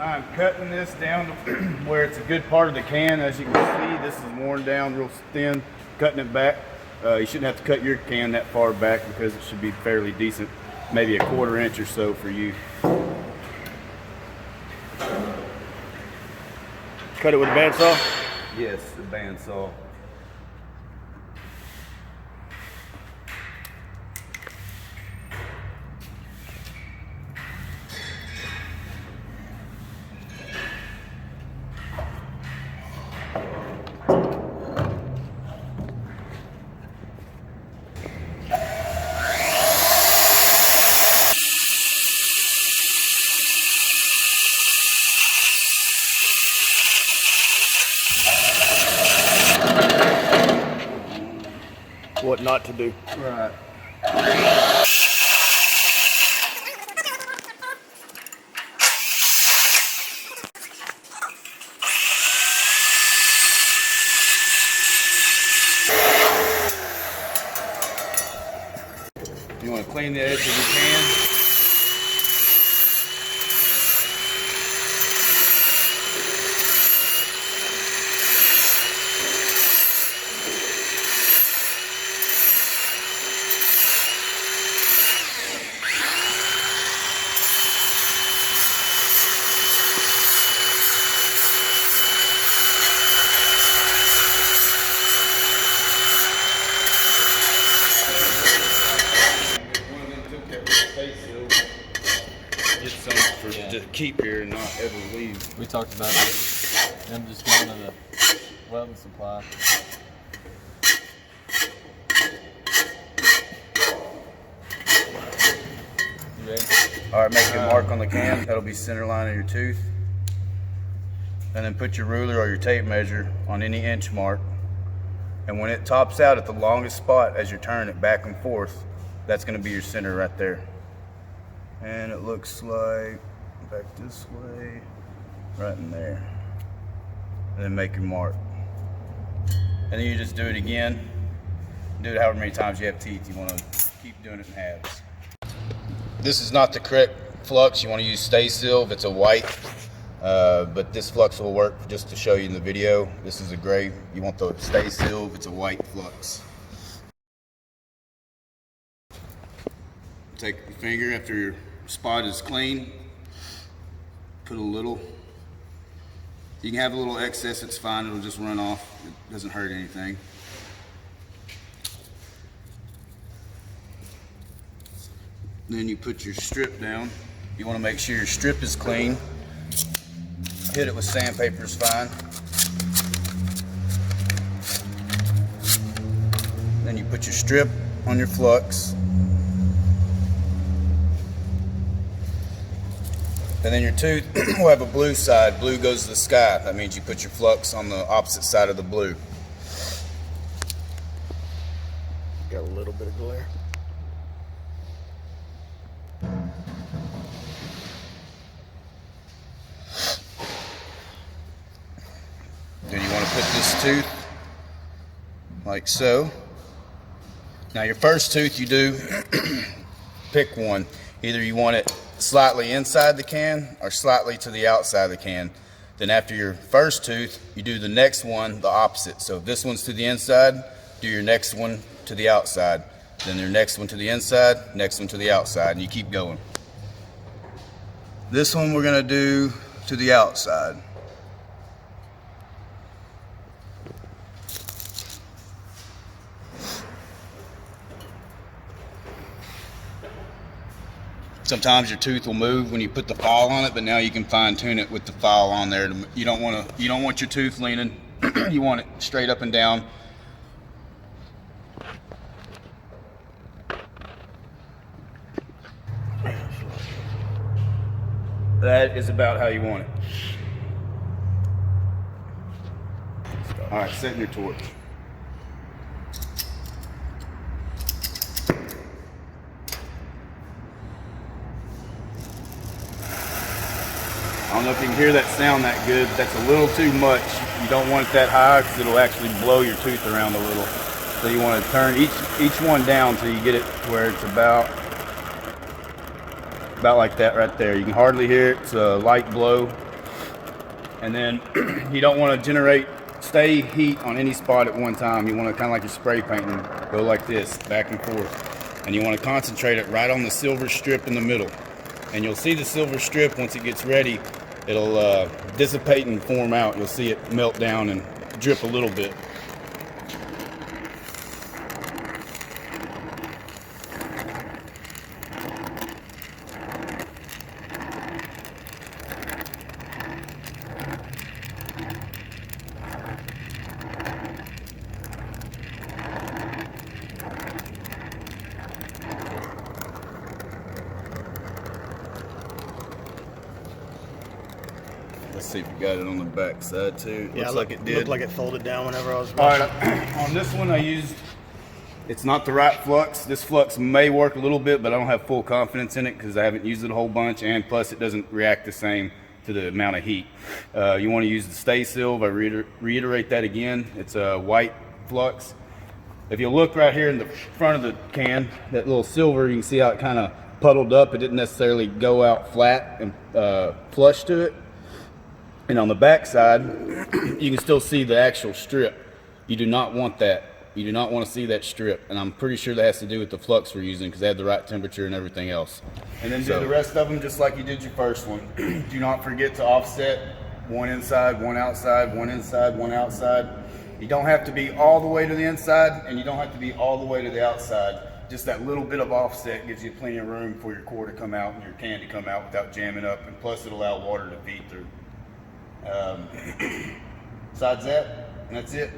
I'm cutting this down to where it's a good part of the can. As you can see, this is worn down real thin, cutting it back. You shouldn't have to cut your can that far back because it should be fairly decent, maybe a 1/4 inch or so for you. Cut it with a bandsaw? Yes, the bandsaw. What not to do. Right. You want to clean the edge of your can. To keep here and not ever leave. We talked about it. Them just going to the welding supply. You ready? Alright, make a mark on the can. That'll be center line of your tooth. And then put your ruler or your tape measure on any inch mark. And when it tops out at the longest spot as you're turning it back and forth, that's going to be your center right there. And it looks like back this way, right in there, and then make your mark. And then you just do it again. Do it however many times you have teeth. You want to keep doing it in halves. This is not the correct flux. You want to use stay seal if it's a white, but this flux will work just to show you in the video. This is a gray. You want the stay seal if it's a white flux. Take your finger after your spot is clean. Put a little. You can have a little excess, it's fine, it'll just run off. It doesn't hurt anything. Then you put your strip down. You want to make sure your strip is clean. Hit it with sandpaper is fine. Then you put your strip on your flux. And then your tooth will have a blue side. Blue goes to the sky. That means you put your flux on the opposite side of the blue. Got a little bit of glare. Then you want to put this tooth like so. Now your first tooth you do, pick one. Either you want it slightly inside the can or slightly to the outside of the can. Then after your first tooth, you do the next one the opposite. So if this one's to the inside, do your next one to the outside. Then your next one to the inside, next one to the outside, and you keep going. This one we're gonna do to the outside. Sometimes your tooth will move when you put the file on it, but now you can fine tune it with the file on there. You don't want your tooth leaning. You want it straight up and down. That is about how you want it. All right, setting your torch. I don't know if you can hear that sound that good. That's a little too much. You don't want it that high because it'll actually blow your tooth around a little. So you want to turn each one down till you get it to where it's about like that right there. You can hardly hear it. It's a light blow. And then you don't want to generate stay heat on any spot at one time. You want to kind of like your spray painting, go like this, back and forth. And you want to concentrate it right on the silver strip in the middle. And you'll see the silver strip once it gets ready, it'll dissipate and form out. You'll see it melt down and drip a little bit. Let's see if we got it on the back side too. Yeah, Looks like it did. Looked like it folded down whenever I was All washing. right, on this one I used, it's not the right flux. This flux may work a little bit, but I don't have full confidence in it because I haven't used it a whole bunch, and plus it doesn't react the same to the amount of heat. You want to use the Stay Silv. I reiterate that again. It's a white flux. If you look right here in the front of the can, that little silver, you can see how it kind of puddled up. It didn't necessarily go out flat and flush to it. And on the back side, you can still see the actual strip. You do not want that. You do not want to see that strip. And I'm pretty sure that has to do with the flux we're using because they have the right temperature and everything else. And then do the rest of them just like you did your first one. Do not forget to offset one inside, one outside, one inside, one outside. You don't have to be all the way to the inside and you don't have to be all the way to the outside. Just that little bit of offset gives you plenty of room for your core to come out and your can to come out without jamming up. And plus it'll allow water to feed through. Besides that, and that's it.